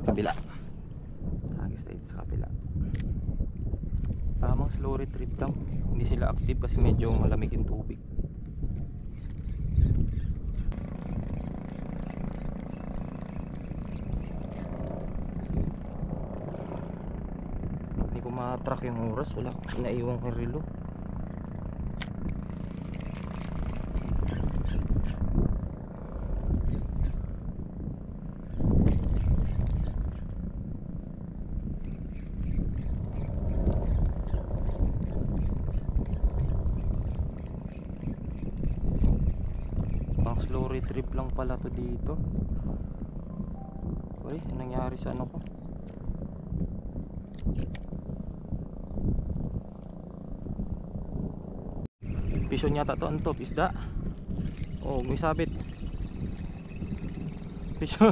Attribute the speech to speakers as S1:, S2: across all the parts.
S1: Kabila. Agis tayo sa kabila. Tamang slow retrieve lang. Hindi sila active kasi medyo malamig yung tubig. Hindi ko ma-track yung oras. Wala ko naiwang kay relo. Slow retrieve lang pala to dito. Uy, nangyari sa ano ko? Fishon yata to, ano to? Isda? Oh, may sabit. Fishon.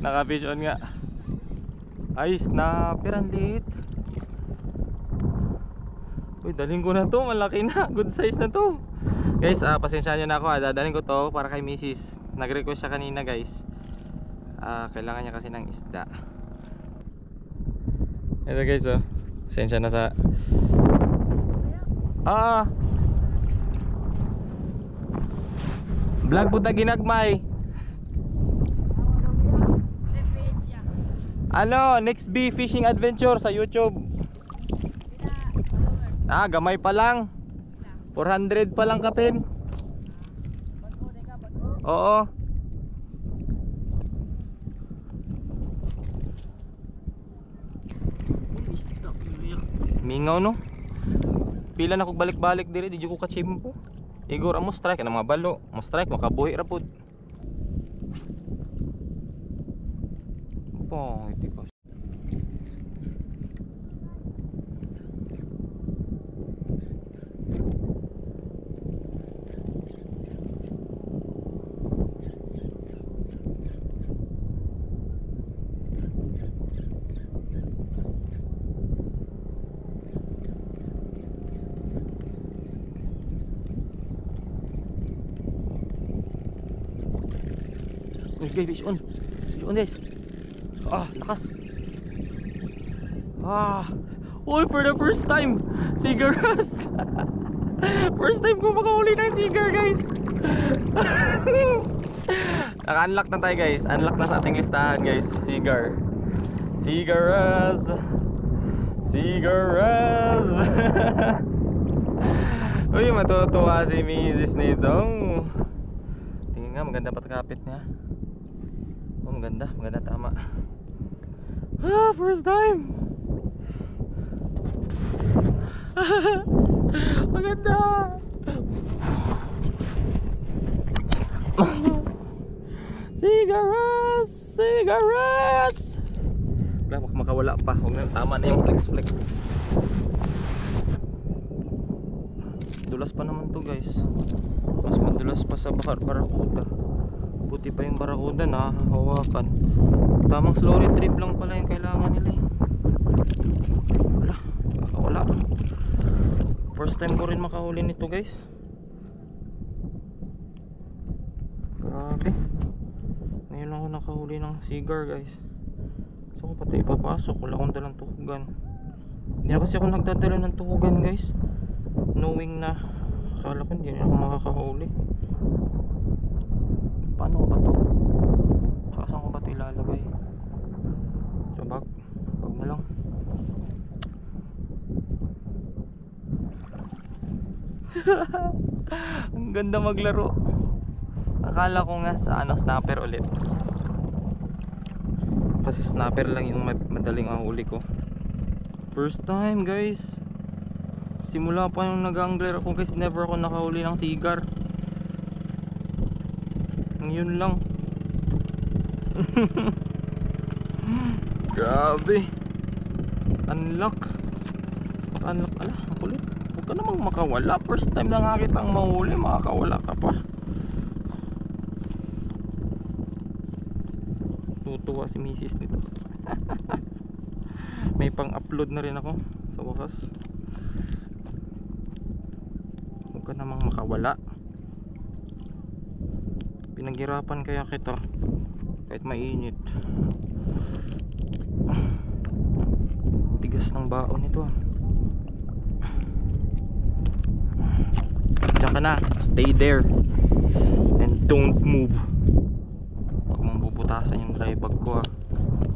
S1: Naka-fishon nga. Ay, snapper, ang liit. Uy, dalhin ko na to, malaki na. Good size na to. Guys, pasensya nyo na ako, dadalhin ko to para kay Mrs. Nag-request siya kanina, guys. Kailangan niya kasi ng isda. Ito guys, oh. Pasensya na sa vlog po ta ginagmay. Ano, next B fishing adventure sa YouTube. Gamay pa lang. 400 pa lang kapin. Oo. Mingaw no. Pila na kog balik-balik diri di ko kachimpo. Igor amo strike na mga balo. Mo strike makabuhi ra pud. Pong iti ko. Guys, fish on. Fish on guys. Lakas. Oh, for the first time, Sigaras. First time ko makahuli ng Sigar, guys. Naka-unlock na tayo, guys. Unlock na sa ating listahan, guys. Sigar. Sigaras. Sigaras. Uy, matutuwa si Mrs. nito. Tingnan nga, maganda patakapit niya. Maganda tama. First time. Maganda. Sigaras, Sigaras. Wala, makawala pa. Huwag na, tama na yung flex. Dulas pa naman to guys. Mas madulas pa sa Barracuda. Buti pa yung Barracuda na hawakan. Tamang slow retrieve lang pala yung kailangan nila. Wala. First time ko rin makahuli nito guys. Grabe. Ngayon lang ako nakahuli ng Sigar guys. So ko pati ipapasok. Wala akong dalang tuhugan. Hindi na kasi ako nagdadala ng tuhugan guys. Knowing na akala ko hindi na ako makakahuli. Paano ba to? Saka saan ko ba ito ilalagay? So bag na lang. Ang ganda maglaro. Akala ko nga sa snapper ulit. Kasi snapper lang yung madaling mahuli ko. First time guys. Simula pa yung nag-angler ako guys, never ako nakahuli ng Sigar. Ngayon lang. Grabe. Unlock. Ala, ang kulit. Huwag ka namang makawala. First time lang nakakita ang mahuli, makakawala ka pa. Tutuwa si Mrs. nito. May pang-upload na rin ako sa wakas. Huwag ka namang makawala. Pinaghirapan kaya kita. kahit mainit. Tigas ng baon nito ah. Diyan ka na, stay there and don't move. Huwag mong bubutasan yung dry bag ko ah.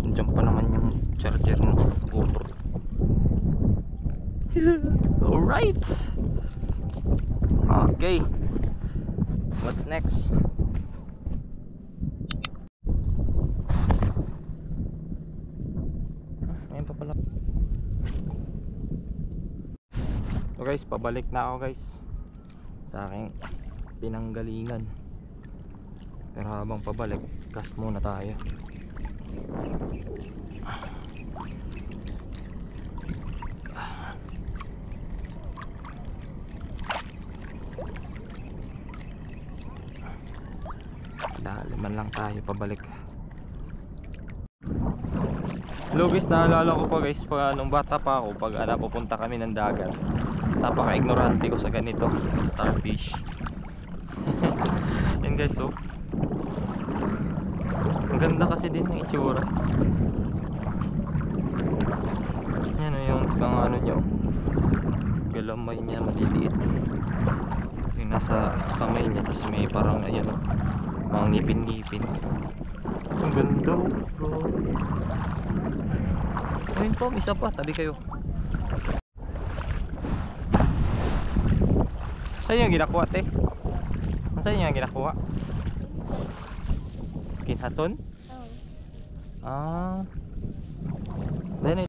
S1: Diyan pa naman yung charger ng GoPro. Alright, okay, what's next? Ayun pa pala. So guys, pabalik na ako guys sa aking pinanggalingan. Pero habang pabalik, gas muna tayo. Daliman lang tayo pabalik. Hello guys, naalala ko pa guys, pag nung bata pa ako, pag napupunta kami ng dagat, napaka-ignorante ko sa ganito, starfish. Yan guys, oh. Ang ganda kasi din ng itsura. Yan o yung mga ano nyo, galamay niya maliliit. Yung nasa kamay niya, tapos may parang ayan o, mga ngipin-ngipin. Ang ganda bro. Ayun po, isa pa, tabi kayo. Saan yung ginakuha te? Saan yung ginakuha? Kinhason? Oo. Ah. Then guys.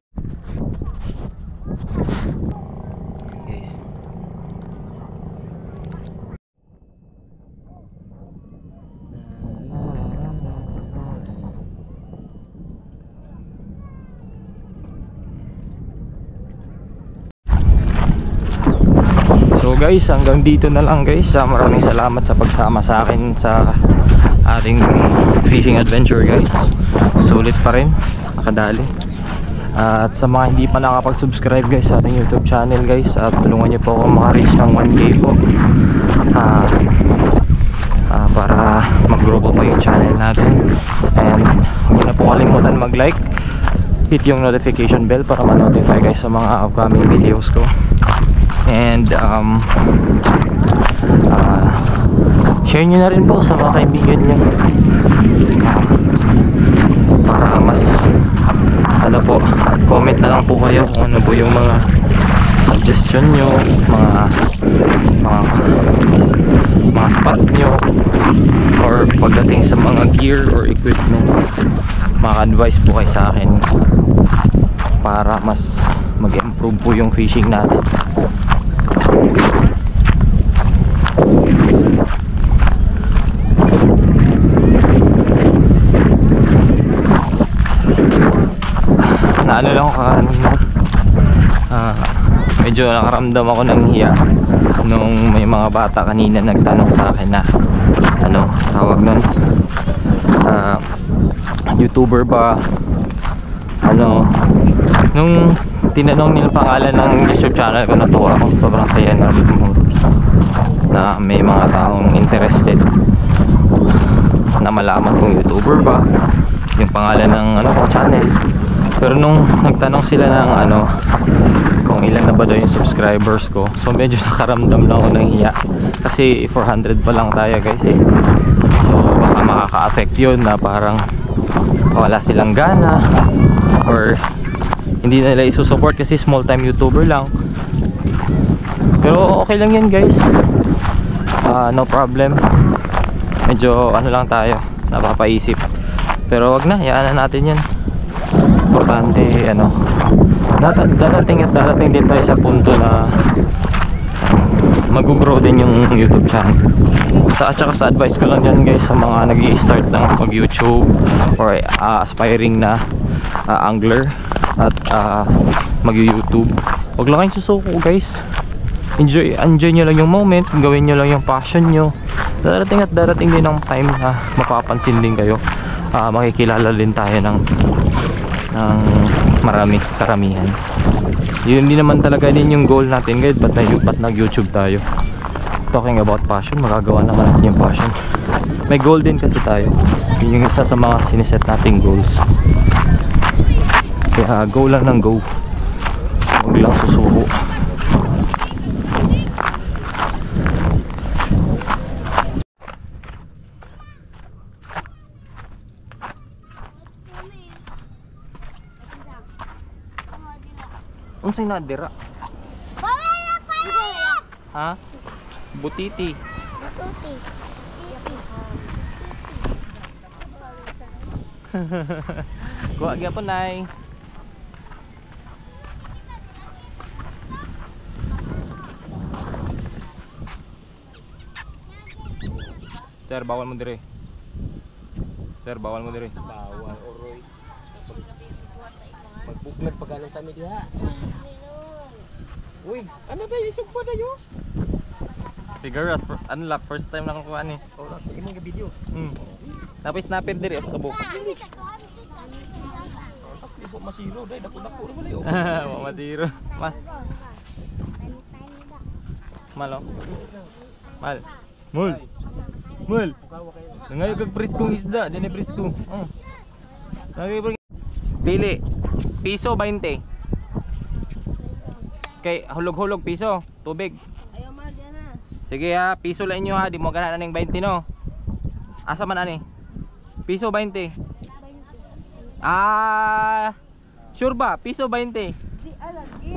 S1: So guys, hanggang dito na lang guys. Maraming salamat sa pagsama sa akin sa ating fishing adventure guys. Sulit pa rin, nakadali. At sa mga hindi pa nakapag-subscribe guys sa ating YouTube channel guys, at tulungan niyo po ako maka-reach ng 1K po, para mag-grow po pa yung channel natin. And huwag na po kalimutan mag-like, hit yung notification bell para ma-notify guys sa mga upcoming videos ko. And share nyo na rin po sa mga kaibigan nyo, para mas ano po, comment na lang po kayo kung ano po yung mga suggestion nyo, mga spot nyo, or pagdating sa mga gear or equipment, maka-advise po kayo sa akin para mas mag-improve po yung fishing natin. Naano lang ako kanina, medyo nakaramdam ako ng hiya nung may mga bata kanina nagtanong sa akin na ano tawag nun, YouTuber ba, ano, nung tinanong nila pangalan ng YouTube channel ko, natuwa ako, sobrang saya na may mga taong interested na malaman kung YouTuber ba yung pangalan ng ano ko channel. Pero nung nagtanong sila ng ano kung ilan na ba daw yung subscribers ko, so medyo nakaramdam lang ako ng hiya kasi 400 pa lang tayo guys eh. So baka makaka-affect yun na parang wala silang gana or hindi na nila isusupport kasi small time YouTuber lang. Pero okay lang yan guys, no problem. Medyo ano lang tayo, napapaisip, pero wag na, hayaan na natin yan. Importante ano, darating din tayo sa punto na mag-grow din yung YouTube channel. At saka sa advice ko lang dyan guys, sa mga nag-i-start ng mag-YouTube or aspiring na angler at mag-YouTube, wag lang kayong susuko guys. Enjoy nyo lang yung moment, gawin nyo lang yung passion nyo. Darating din ang time na mapapansin din kayo, makikilala din tayo ng karamihan. Yun din naman talaga din yung goal natin guys, ba't nag-YouTube tayo. Talking about passion, magagawa naman natin yung passion. May goal din kasi tayo. Yun yung isa sa mga siniset nating goals. Kaya go lang ng go. Huwag lang susuko. Ano sa'yo nadira? Ha? Butiti. Kuha gyapon nay. Sir, bawal mo dire. Sir, bawal mo dire.
S2: Bawal oroy. Magbuklag pag anong kami diha. Uy, ano tayo isugba na yo?
S1: Siguro unlock first time lang kuha ni.
S2: Oh, ini nga video.
S1: Tapos snapper dire sa kabuk.
S2: Ibo masiro dai dako-dako naman yo.
S1: Wa masiro. Mal. Malo. Mal. Mul. Mul. Nangayo kag priskong isda, dini prisko. Nangayo pili. Piso 20. Kay hulog-hulog piso, tubig.
S3: Ayaw ma diyan na.
S1: Sige ha, piso lang inyo ha, di mo gana ning 20 no. Asa man ani? Piso 20. Sure ba? Piso 20.
S3: Di alagi.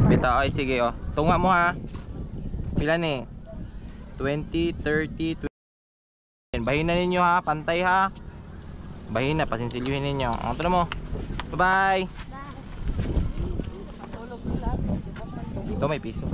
S1: Bitaw ay sige oh. Tunga mo ha. Pila ni? 20, 30, 20. Bahin na ninyo ha, pantay ha. Bahin na, pasinsilyuhin ninyo. Ang tara mo. Bye-bye. Ito may piso.